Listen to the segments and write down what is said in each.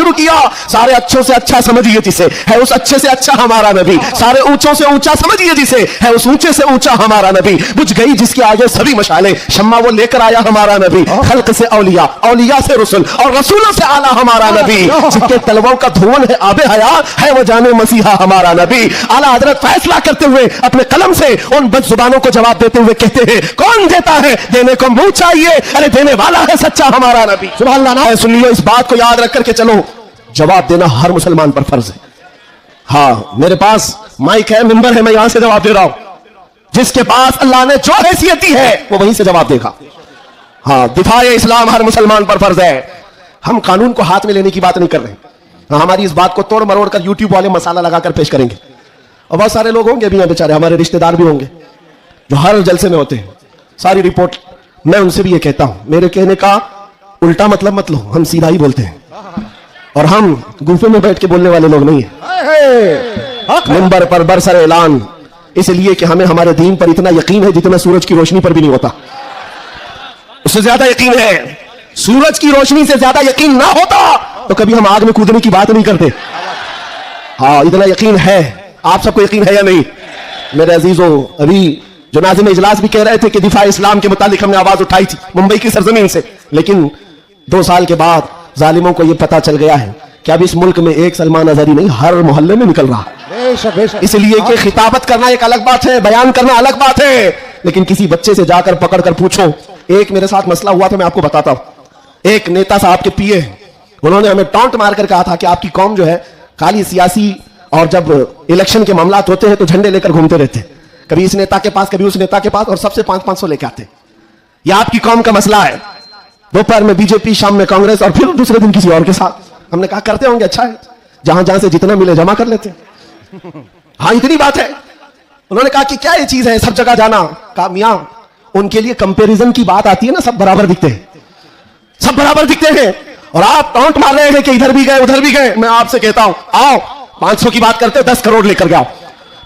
शुरू किया। सारे अच्छों से अच्छा समझिए जिसे, है उस अच्छे से अच्छा हमारा नबी। सारे ऊंचों से ऊंचा समझिए जिसे, है उस ऊंचे से ऊंचा हमारा नबी। बुझ गई जिसके आगे सभी मशाले, शम्मा वो लेकर आया हमारा नबी। खल्क से औलिया, औलिया से रसूल, और रसूलों से आला हमारा नबी। जिसके तलवों का धुआं है आबे हयात, है वो जाने मसीहा हमारा नबी। आला हजरत फैसला करते हुए अपने कलम से उन बदजुबानों को जवाब देते हुए कहते हैं, कौन देता है, देने को मुंह चाहिए, अरे देने वाला है सच्चा हमारा नबी। सुभान अल्लाह ना। सुनिए, इस बात को याद रख करके चलो, जवाब देना हर मुसलमान पर फर्ज है। हाँ, मेरे पास माइक है, मिंबर है, मैं यहां से जवाब दे रहा हूं। जिसके पास अल्लाह ने जो हैसियत दी है वो वहीं से जवाब देगा। हाँ, दिफाए इस्लाम हर मुसलमान पर फर्ज है। हम कानून को हाथ में लेने की बात नहीं कर रहे। हमारी इस बात को तोड़ मरोड़ कर यूट्यूब वाले मसाला लगाकर पेश करेंगे। और बहुत सारे लोग होंगे भी हैं बेचारे, हमारे रिश्तेदार भी होंगे जो हर जलसे में होते हैं, सारी रिपोर्ट। मैं उनसे भी ये कहता हूं, मेरे कहने का उल्टा मतलब मत लो, हम सीधा ही बोलते हैं और हम गुफे में बैठ के बोलने वाले लोग नहीं है। मिंबर पर बरसर ऐलान, इसलिए कि हमें हमारे दीन पर इतना यकीन है जितना सूरज की रोशनी पर भी नहीं होता। उससे ज्यादा यकीन है, सूरज की रोशनी से ज्यादा यकीन ना होता तो कभी हम आग में कूदने की बात नहीं करते। हाँ, इतना यकीन है। आप सबको यकीन है या नहीं मेरे अजीजों? अभी जो नाज़िम इजलास भी कह रहे थे कि दिफा इस्लाम के मुतालिक हमने आवाज उठाई थी मुंबई की सरजमीन से, लेकिन 2 साल के बाद जालिमों को यह पता चल गया है कि अब इस मुल्क में एक सलमान अजहरी नहीं, हर मोहल्ले में निकल रहा है। इसलिए कि खिताबत करना एक अलग बात है, बयान करना अलग बात है, लेकिन किसी बच्चे से जाकर पकड़ कर पूछो। एक मेरे साथ मसला हुआ था, मैं आपको बताता हूं। एक नेता साहब के पीए, उन्होंने हमें टॉन्ट मारकर कहा था कि आपकी कौम जो है खाली सियासी, और जब इलेक्शन के मामलात होते हैं तो झंडे लेकर घूमते रहते, कभी इस नेता के पास कभी उस नेता के पास, और सबसे 500-500 लेके आते। यह आपकी कौम का मसला है। दोपहर में बीजेपी, शाम में कांग्रेस, और फिर दूसरे दिन किसी और के साथ। हमने कहा करते होंगे, अच्छा है, जहां जहां से जितना मिले जमा कर लेते। हाँ, इतनी बात है। उन्होंने कहा कि क्या ये चीज है सब जगह जाना? कहा मियां, उनके लिए कंपैरिजन की बात आती है ना, सब बराबर दिखते हैं, सब बराबर दिखते हैं, और आप टॉन्ट मार रहे हैं कि इधर भी गए उधर भी गए। मैं आपसे कहता हूं, आओ 500 की बात करते, 10 करोड़ लेकर के आओ,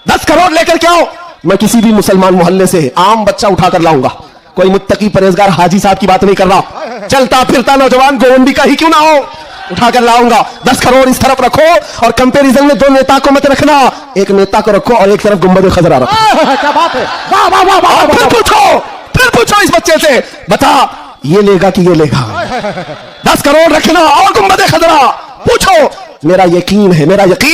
10 करोड़ लेकर के आओ। मैं किसी भी मुसलमान मोहल्ले से आम बच्चा उठाकर लाऊंगा, कोई मुत्तकी परहेजगार हाजी साहब की बात नहीं कर रहा, चलता फिरता नौजवान गोवंडी का ही क्यों ना हो, उठाकर लाऊंगा। 10 करोड़ इस तरफ रखो, और कंपैरिजन में 2 नेता को मत रखना, एक नेता को रखो और एक तरफ गुंबद खजरा रखो। क्या बात है, वाह वाह वाह वाह। फिर पूछो इस बच्चे से, बता ये लेगा कि ये लेगा? 10 करोड़ रखना और गुंबद खजरा, पूछो। मेरा यकीन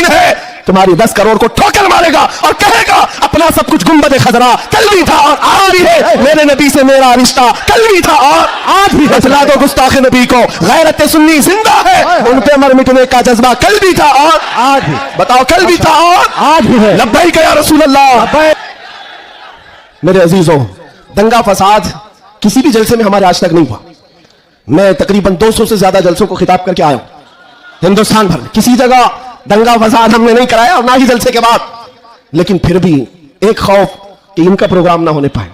है तुम्हारी 10 करोड़ को ठोकर मारेगा और कहेगा अपना सब कुछ गुंबद खजरा कल भी था और आज भी है, मेरे नबी से मेरा रिश्ता कल भी था और आज भी है। चला दो गुस्ताखे नबी को, गैरत सुन्नी जिंदा है, उन पे मर मिटने का जज्बा कल भी था और आज भी। बताओ, कल भी था और आज भी है। लब्बैक या रसूल अल्लाह। मेरे अजीजों, दंगा फसाद किसी भी जलसे में हमारे आज तक नहीं हुआ। मैं तकरीबन 200 से ज्यादा जलसों को खिताब करके आया हूं हिंदुस्तान भर में, किसी जगह दंगा फसाद हमने नहीं कराया और ना ही जलसे के बाद। लेकिन फिर भी एक खौफ कि इनका प्रोग्राम ना होने पाए।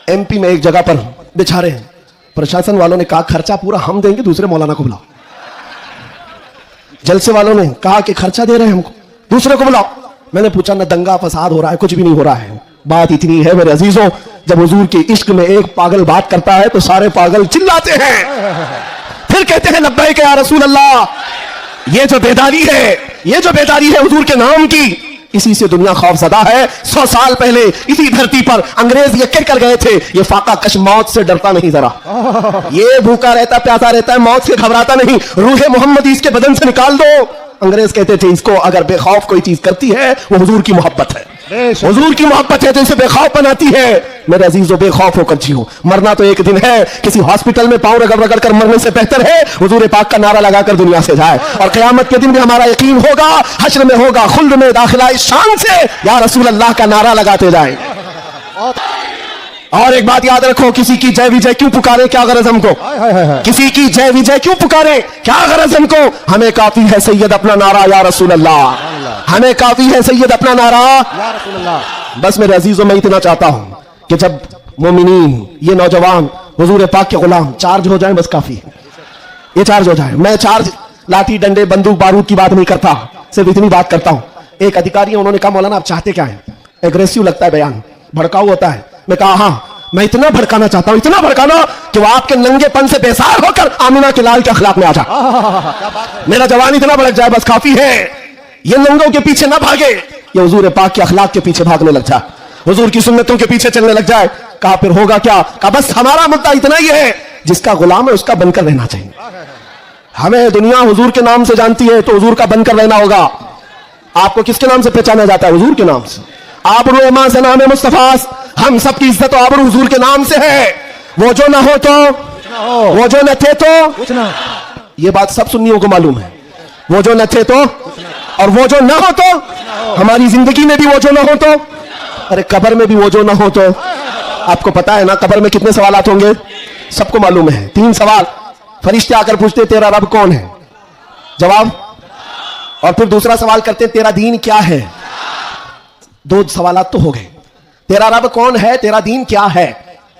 एमपी में एक जगह पर बेचारे प्रशासन वालों ने कहा खर्चा पूरा हम देंगे, दूसरे मौलाना को बुलाओ। जलसे वालों ने कहा कि खर्चा दे रहे हैं हमको, दूसरे को बुलाओ। मैंने पूछा ना दंगा फसाद हो रहा है, कुछ भी नहीं हो रहा है। बात इतनी है मेरे अजीजों, जब हुजूर के इश्क में एक पागल बात करता है तो सारे पागल चिल्लाते हैं, फिर कहते हैं लब्बैक या रसूल अल्लाह। ये जो बेदारी है हुजूर के नाम की, इसी से दुनिया खौफजदा है। 100 साल पहले इसी धरती पर अंग्रेज ये कहकर गए थे, ये फाका कश मौत से डरता नहीं जरा, ये भूखा रहता प्यासा रहता है, मौत से घबराता नहीं, रूहे मोहम्मदी इसके बदन से निकाल दो। अंग्रेज कहते थे इसको अगर बेखौफ कोई चीज करती है वो हुजूर की मोहब्बत है, हुजूर की मोहब्बत है तो इसे बेखौफ बनाती है। मेरे अजीजों, बेखौफ होकर जियो, मरना तो एक दिन है। किसी हॉस्पिटल में पांव रगड़ रगड़ कर मरने से बेहतर है हुजूर पाक का नारा लगाकर दुनिया से जाए, और क़यामत के दिन भी हमारा यकीन होगा, हश्र में होगा खुल्द में दाखिला इस शान से या रसूल अल्लाह का नारा लगाते जाए। और एक बात याद रखो, किसी की जय विजय क्यों पुकारे, क्या गरज हमको? किसी की जय विजय क्यों पुकारे, क्या गरज हमको? हमें काफी है सैयद अपना नारा या रसूल अल्लाह, हमें काफी है सैयद अपना नारा या रसूल अल्लाह। बस मेरे अजीजों, मैं इतना चाहता हूं कि जब मोमिनीन, ये नौजवान हुजूर पाक के गुलाम चार्ज हो जाए, बस काफी है, ये चार्ज हो जाए। मैं चार्ज लाठी डंडे बंदूक बारूद की बात नहीं करता, सिर्फ इतनी बात करता हूं। एक अधिकारी है, उन्होंने कहा मौलाना आप चाहते क्या है? एग्रेसिव लगता है बयान, भड़काऊ होता है। मैं कहा हाँ, मैं इतना भड़काना चाहता हूं, इतना भड़काना कि वो आपके नंगेपन से बेसार होकर आमिना के लाल के अखलाक में आ जाए। मेरा जवान इतना भड़क जाए बस काफी है। ये नंगों के पीछे ना भागे, ये हुजूर पाक के अखलाक के पीछे भागने लग जाए, हुजूर की सुन्नतों के पीछे चलने लग जाए। कहा फिर होगा क्या? कहा बस हमारा मुद्दा इतना ही है, जिसका गुलाम है उसका बनकर रहना चाहिए। हमें दुनिया हुजूर के नाम से जानती है तो हुजूर का बनकर रहना होगा। आपको किसके नाम से पहचाना जाता है? हुजूर के नाम से। आबरू एमा से नाम है मुस्तफा, हम सबकी इज्जत तो आबरू हुजूर के नाम से है। वो जो ना हो तो वो जो न थे तो कुछ ना। ये बात सब सुन्नियों को मालूम है। वो जो न थे तो और वो जो ना हो तो, हमारी जिंदगी में भी वो जो ना हो तो, अरे कब्र में भी वो जो ना हो तो। आपको पता है ना कब्र में कितने सवालात होंगे? सबको मालूम है। 3 सवाल फरिश्ते आकर पूछते तेरा रब कौन है? जवाब। और फिर दूसरा सवाल करते तेरा दीन क्या है? 2 सवालात तो हो गए। तेरा रब कौन है, तेरा दीन क्या है।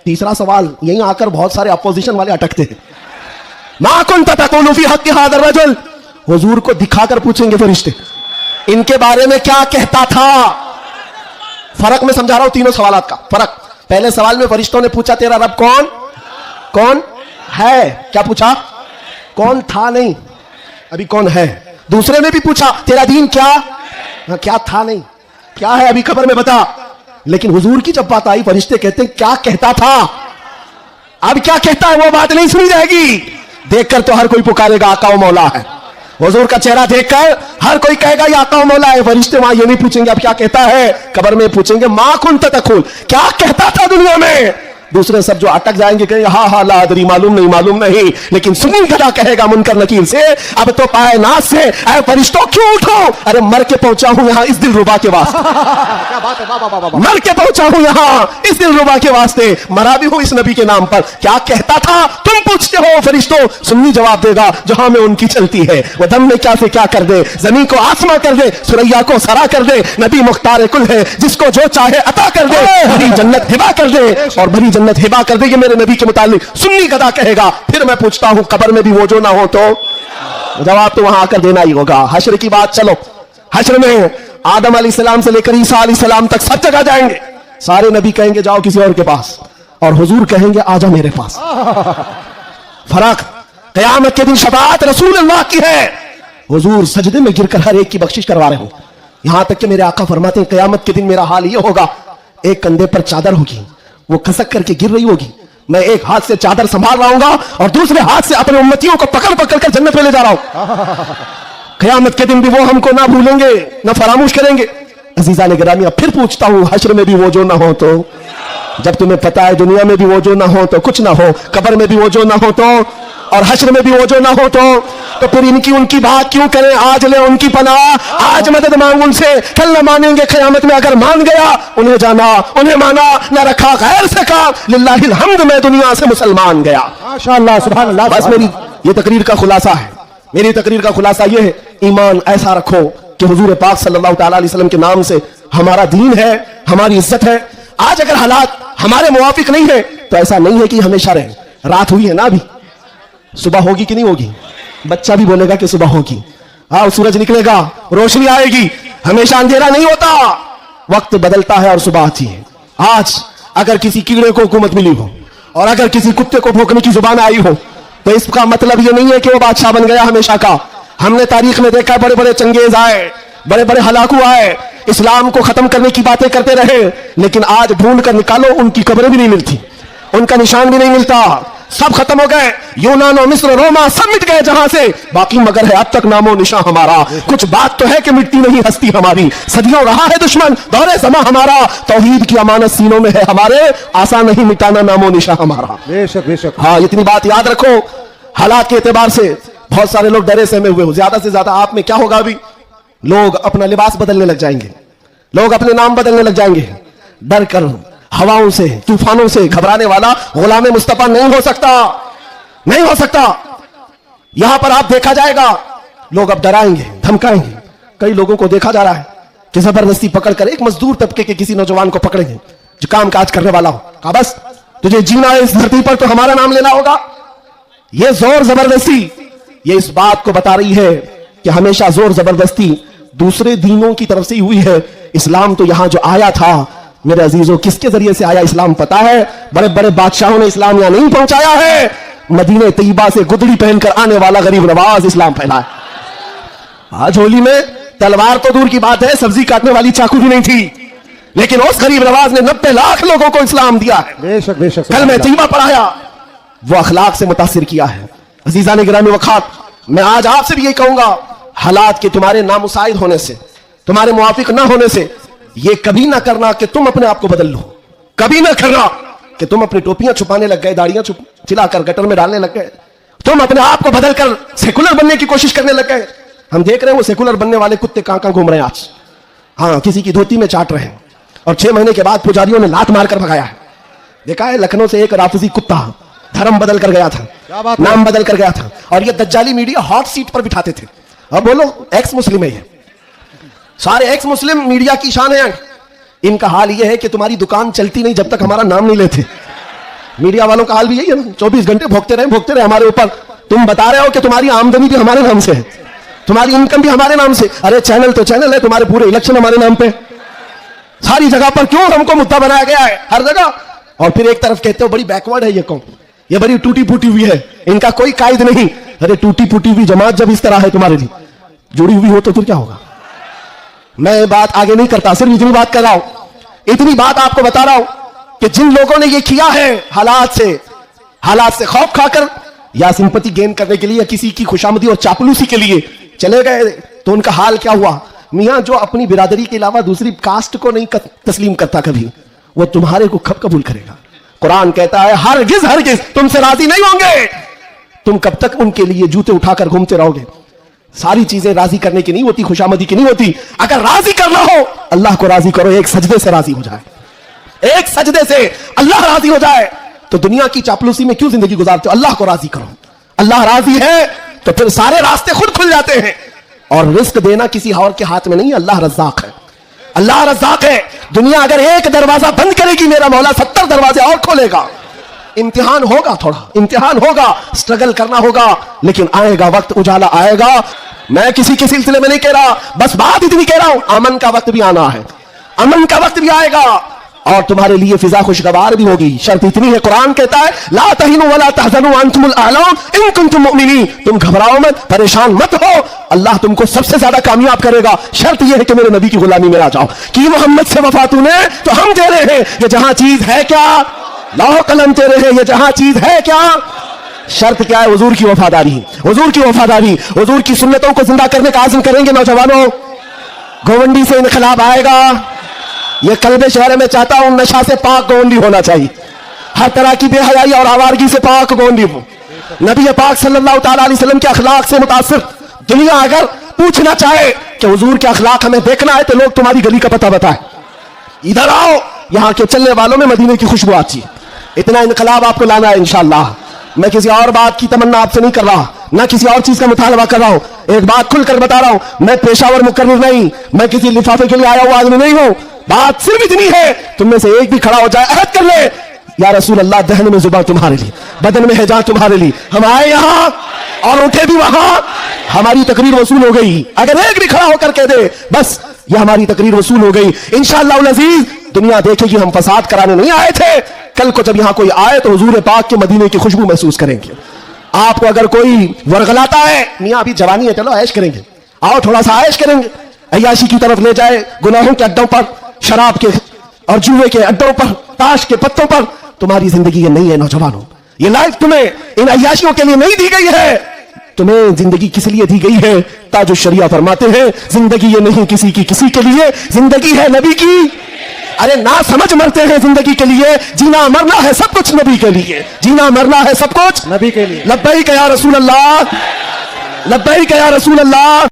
तीसरा सवाल यहीं आकर बहुत सारे अपोजिशन वाले अटकते हैं। मा कुन्त तक़ूलु फी हक़्क़ि हाज़ा रजुल, हुजूर को दिखाकर पूछेंगे फरिश्ते इनके बारे में क्या कहता था। फर्क मैं समझा रहा हूं तीनों सवालात का फर्क। पहले सवाल में फरिश्तों ने पूछा तेरा रब कौन है, क्या पूछा? कौन था नहीं, अभी कौन है। दूसरे में भी पूछा तेरा दीन क्या था नहीं, क्या है अभी खबर में बता। लेकिन हुजूर की जब बात आई फरिश्ते कहते हैं क्या कहता था। अब क्या कहता है वो बात नहीं सुनी जाएगी। देखकर तो हर कोई पुकारेगा आका व मौला है। हुजूर का चेहरा देखकर हर कोई कहेगा ये आका व मौला है। फरिश्ते वहां ये नहीं पूछेंगे अब क्या कहता है, कब्र में पूछेंगे मा कुन्त तक़ूल, क्या कहता था दुनिया में। दूसरे सब जो अटक जाएंगे कहेंगे हा ला अदरी, मालूम नहीं। लेकिन सुनी गदा कहेगा मुनकर नकीर से अब तो पाए नाज से, अरे फरिश्तों क्यों उठो, अरे मर के पहुंचा हूं यहां इस दिलरुबा के वास्ते। क्या बात है, मर के पहुंचा हूं यहां इस दिलरुबा के वास्ते, मरा भी हूं इस नबी के नाम पर। क्या कहता था तुम पूछते हो फरिश्तों, सुन्नी जवाब देगा जहां में उनकी चलती है। वह दम में क्या से क्या कर दे, जमीन को आसमां कर दे, सुरैया को सरा कर दे। नबी मुख्तार कुल है, जिसको जो चाहे अता कर दे, भरी जन्नत हिबा कर दे और भरी जन्नत हिबा कर देगी मेरे नबी के मुतालिक। सुन्नी गदा कहेगा। फिर मैं पूछता हूं कब्र में भी वो जो ना हो तो, जवाब तो वहां आकर देना ही होगा। हश्र की बात, चलो हश्र में आदम अलैहिस्सलाम से लेकर ईसा अलैहिस्सलाम तक सब जगह जाएंगे। सारे नबी कहेंगे जाओ किसी और के पास, और हुजूर कहेंगे आजा मेरे पास। फर्क, क़यामत के दिन शफाअत रसूलुल्लाह की है। हुजूर सजदे में गिरकर हर एक की बख्शिश करवा रहे हो। यहां तक कि मेरे आका फरमाते हैं क़यामत के दिन मेरा हाल ये होगा, एक कंधे पर चादर होगी, वो खसक करके गिर रही होगी, मैं एक हाथ से चादर संभाल रहा हूंगा और दूसरे हाथ से अपने उम्मतियों को पकड़ पकड़ कर जन्नत में ले जा रहा हूं। क़यामत के दिन भी वो हमको ना भूलेंगे ना फरामोश करेंगे। अजीज़ान गिरामी, अब फिर पूछता हूं हश्र में भी वो जो ना हो तो, जब तुम्हें पता है दुनिया में भी वो जो ना हो तो कुछ ना हो, कब्र में भी वो जो ना हो तो, और हश्र में भी वो जो ना हो तो फिर इनकी उनकी बात क्यों करें। आज ले उनकी पनाह, आज मदद मांग उनसे, कल न मानेंगे क़यामत में। अगर मान गया उन्हें जाना, उन्हें माना, न रखा गैर से काम, लिल्लाहिल हम्द मैं दुनिया से मुसलमान गया। माशाअल्लाह सुभान अल्लाह। बस मेरी ये तकरीर का खुलासा है, मेरी तकरीर का खुलासा ये है, ईमान ऐसा रखो कि हुजूर पाक सल्लल्लाहु अलैहि वसल्लम के नाम से हमारा दीन है, हमारी इज्जत है। आज अगर हालात हमारे मुवाफिक नहीं है तो ऐसा नहीं है कि हमेशा रहे। रात हुई है ना, अभी सुबह होगी कि नहीं होगी? बच्चा भी बोलेगा कि सुबह होगी। हाँ, सूरज निकलेगा, रोशनी आएगी, हमेशा अंधेरा नहीं होता, वक्त बदलता है और सुबह आती है। आज अगर किसी कीड़े को हुकूमत मिली हो और अगर किसी कुत्ते को भौंकने की जुबान आई हो तो इसका मतलब ये नहीं है कि वो बादशाह बन गया हमेशा का। हमने तारीख में देखा बड़े बड़े चंगेज आए, बड़े बड़े हलाकू आए, इस्लाम को खत्म करने की बातें करते रहे, लेकिन आज ढूंढ कर निकालो उनकी कब्रें भी नहीं मिलती, उनका निशान भी नहीं मिलता, सब खत्म हो गए। यूनान और मिस्र, रोमा सब मिट गए जहां से, बाकी मगर है अब तक नामो निशान हमारा। कुछ बात तो है कि मिटती नहीं हस्ती हमारी, सदियों रहा है दुश्मन दौरे समा हमारा, तौहीद की अमानत सीनों में है हमारे, आसान नहीं मिटाना नामो निशान हमारा। बेशक बेशक। हाँ, इतनी बात याद रखो। हालात के एतबार से बहुत सारे लोग डरे सहमे हुए हो। ज्यादा से ज्यादा आप में क्या होगा, अभी लोग अपना लिबास बदलने लग जाएंगे, लोग अपने नाम बदलने लग जाएंगे। डर कर हवाओं से, तूफानों से घबराने वाला गुलाम मुस्तफा नहीं हो सकता, नहीं हो सकता। यहां पर आप देखा जाएगा लोग अब डराएंगे, धमकाएंगे। कई लोगों को देखा जा रहा है कि जबरदस्ती पकड़कर एक मजदूर तबके के किसी नौजवान को पकड़ेंगे जो काम काज करने वाला हो, कहा बस तुझे जीना है इस धरती पर तो हमारा नाम लेना होगा। यह जोर जबरदस्ती ये इस बात को बता रही है कि हमेशा जोर जबरदस्ती दूसरे दीनों की तरफ से ही हुई है। इस्लाम तो यहां जो आया था मेरे अजीजों, किसके जरिए से आया इस्लाम पता है? बड़े बड़े बादशाहों ने इस्लाम यहां नहीं पहुंचाया है, मदीने तैयबा से गुदड़ी पहनकर आने वाला गरीब नवाज इस्लाम फैलाया। आज होली में तलवार तो दूर की बात है, सब्जी काटने वाली चाकू भी नहीं थी, लेकिन उस गरीब नवाज ने 90 लाख लोगों को इस्लाम दिया है, बेशक बेशक कल में तैयबा पढ़ाया, वो अखलाक से मुतासिर किया है। अजीजा ने गिरामी वक़ात, मैं आज आपसे भी यही कहूंगा, हालात के तुम्हारे नामुसाइद होने से, तुम्हारे मुआफिक ना होने से, ये कभी ना करना कि तुम अपने आप को बदल लो। कभी ना करना कि तुम अपनी टोपियां छुपाने लग गए, दाढ़ियां चिल्लाकर गटर में डालने लग गए, तुम अपने आप को बदलकर सेकुलर बनने की कोशिश करने लग गए। हम देख रहे हैं वो सेकुलर बनने वाले कुत्ते कहां घूम रहे हैं आज। हाँ, किसी की धोती में चाट रहे हैं, और 6 महीने के बाद पुजारियों ने लात मारकर भगाया है। देखा है, लखनऊ से एक राफिजी कुत्ता धर्म बदल कर गया था, नाम बदल कर गया था, और ये दज्जाली मीडिया हॉट सीट पर बिठाते थे। अब बोलो, एक्स मुस्लिम है ये, सारे एक्स मुस्लिम मीडिया की शान है। इनका हाल ये है कि तुम्हारी दुकान चलती नहीं जब तक हमारा नाम नहीं लेते। मीडिया वालों का हाल भी यही है ना, 24 घंटे भोगते रहे हमारे ऊपर। तुम बता रहे हो कि तुम्हारी आमदनी भी हमारे नाम से है, तुम्हारी इनकम भी हमारे नाम से। अरे चैनल तो चैनल है, तुम्हारे पूरे इलेक्शन हमारे नाम पे, सारी जगह पर क्यों हमको मुद्दा बनाया गया है हर जगह। और फिर एक तरफ कहते हो बड़ी बैकवर्ड है ये कौम, ये बड़ी टूटी फूटी हुई है, इनका कोई कायद नहीं। अरे टूटी फूटी हुई जमात जब इस तरह है तुम्हारे लिए, जुड़ी हुई हो तो फिर क्या होगा? मैं बात आगे नहीं करता, सिर्फ इतनी बात कर रहा हूं, इतनी बात आपको बता रहा हूं कि जिन लोगों ने ये किया है हालात से खौफ खाकर, या सिंपैथी गेन करने के लिए, या किसी की खुशामदी और चापलूसी के लिए चले गए, तो उनका हाल क्या हुआ? मियां जो अपनी बिरादरी के अलावा दूसरी कास्ट को नहीं तस्लीम करता कभी, वो तुम्हारे को कब कबूल करेगा? कुरान कहता है हरगिज तुमसे राजी नहीं होंगे। तुम कब तक उनके लिए जूते उठाकर घूमते रहोगे? सारी चीजें राजी करने की नहीं होती, खुशामदी की नहीं होती। अगर राजी करना हो, अल्लाह को राजी करो, एक सजदे से राजी हो जाए, एक सजदे से अल्लाह राजी हो जाए। तो दुनिया की चापलूसी में क्यों जिंदगी गुजारते हो? अल्लाह को राजी करो, अल्लाह राजी है तो फिर सारे रास्ते खुद खुल जाते हैं। और रिस्क देना किसी और के हाथ में नहीं, अल्लाह रज़्ज़ाक़ है, अल्लाह रज़्ज़ाक़ है। दुनिया अगर एक दरवाजा बंद करेगी, मेरा मौला 70 दरवाजे और खोलेगा। इम्तिहान होगा, थोड़ा इम्तिहान होगा, स्ट्रगल करना होगा, लेकिन आएगा वक्त, उजाला आएगा। मैं किसी के सिलसिले में नहीं कह रहा, बस बात इतनी कह रहा हूं, अमन का वक्त भी आना है, अमन का वक्त भी आएगा, और तुम्हारे लिए फिजा खुशगवार भी होगी। शर्त इतनी है, कुरान कहता है ला तहिनु वला तहज़नु अंतुमुल आलौन इन कुंतुम मुमिनीन, तुम घबराओ मत, परेशान मत हो, अल्लाह तुमको सबसे ज्यादा कामयाब करेगा। शर्त यह है कि मेरे नबी की गुलामी में आ जाओ। कि मोहम्मद से वफा तूने तो हम दे रहे हैं, ये जहां चीज है क्या, लाहो कलम तेरे हैं, ये जहां चीज है क्या। शर्त क्या है? हुजूर की वफादारी, हुजूर की वफादारी, हुजूर की सुन्नतों को जिंदा करने का आज़म करेंगे। नौजवानों, गोवंडी से इनकलाब आएगा। ये कल्बे शहर में चाहता हूं, नशा से पाक गोवंडी होना चाहिए, हर तरह की बेहयाई और आवारगी से पाक गोवंडी हो। नबी पाक सल्लल्लाहु तआला अलैहि वसल्लम के अखलाक से मुतासिर दुनिया अगर पूछना चाहे कि हुजूर के अखलाक हमें देखना है, तो लोग तुम्हारी गली का पता बताए, इधर आओ, यहां के चलने वालों में मदीने की खुशबू आती है। इतना इनकलाब आपको लाना है इंशाअल्लाह। मैं किसी और बात की तमन्ना आपसे नहीं कर रहा, ना किसी और चीज का मुतालबा कर रहा हूं। एक बात खुलकर बता रहा हूं, मैं पेशावर मुकर्रिर नहीं, मैं किसी लिफाफे के लिए आया हुआ आदमी नहीं हूं। बात सिर्फ इतनी है, तुम में से एक भी खड़ा हो जाए, अहद कर ले, या रसूल अल्लाह, दहन में जुबान तुम्हारे लिए, बदन में है जान तुम्हारे लिए। हम आए यहां और उठे भी वहां, हमारी तकरीर वसूल हो गई। अगर एक भी खड़ा होकर कह दे बस ये हमारी तकरीर वसूल हो गई, इंशाअल्लाह अज़ीज दुनिया देखेगी हम फसाद कराने नहीं आए थे। कल को जब यहां कोई आए तो हुजूर पाक के मदीने की खुशबू महसूस करेंगे। आपको अगर कोई वर्गलाता है, मियां अभी जवानी है, चलो ऐश करेंगे, आओ थोड़ा सा ऐश करेंगे, अय्याशी की तरफ ले जाए, गुनाहों के अड्डों पर, शराब के और जुए के अड्डों पर, ताश के पत्तों पर, तुम्हारी जिंदगी ये नहीं है नौजवानों। ये लाइफ तुम्हें इन अय्याशियों के लिए नहीं दी गई है, तुम्हें जिंदगी किस लिए दी गई है? ताजुल शरिया फरमाते हैं जिंदगी ये नहीं किसी की किसी के लिए, जिंदगी है नबी की। अरे ना समझ मरते हैं जिंदगी के लिए, जीना मरना है सब कुछ नबी के लिए, जीना मरना है सब कुछ नबी के लिए। लब्बैक या रसूल अल्लाह, लब्बैक या रसूल अल्लाह।